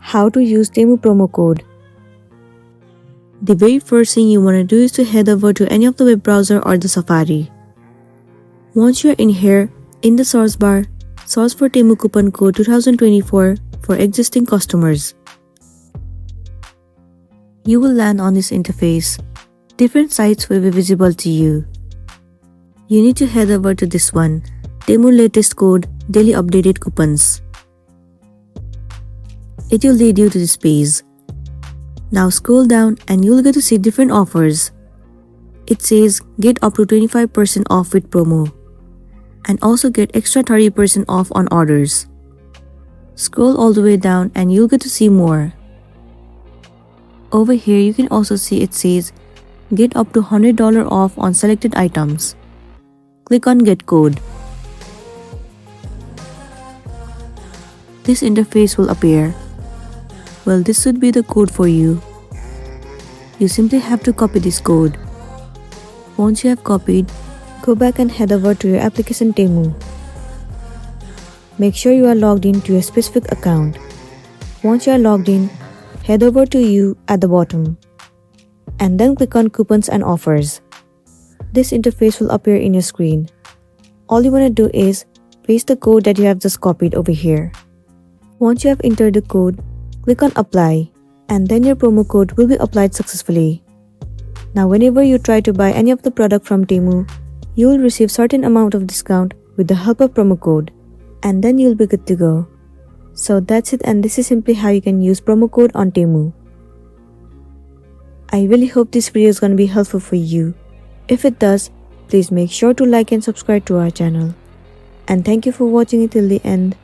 How to use Temu promo code. The very first thing you want to do is to head over to any of the web browser or the Safari. Once you are in here, in the source bar, search for Temu coupon code 2024 for existing customers. You will land on this interface. Different sites will be visible to you. You need to head over to this one, Temu latest code daily updated coupons. It will lead you to this page. Now scroll down and you'll get to see different offers. It says get up to 25% off with promo and also get extra 30% off on orders. Scroll all the way down and you'll get to see more. Over here you can also see it says get up to $100 off on selected items. Click on get code. This interface will appear. Well, this should be the code for you. You simply have to copy this code. Once you have copied, go back and head over to your application Temu. Make sure you are logged in to your specific account. Once you are logged in, head over to You at the bottom and then click on Coupons and Offers. This interface will appear in your screen. All you want to do is paste the code that you have just copied over here. Once you have entered the code, click on Apply and then your promo code will be applied successfully. Now whenever you try to buy any of the product from Temu, you will receive certain amount of discount with the help of promo code and then you'll be good to go. So that's it, and this is simply how you can use promo code on Temu. I really hope this video is going to be helpful for you. If it does, please make sure to like and subscribe to our channel. And thank you for watching it till the end.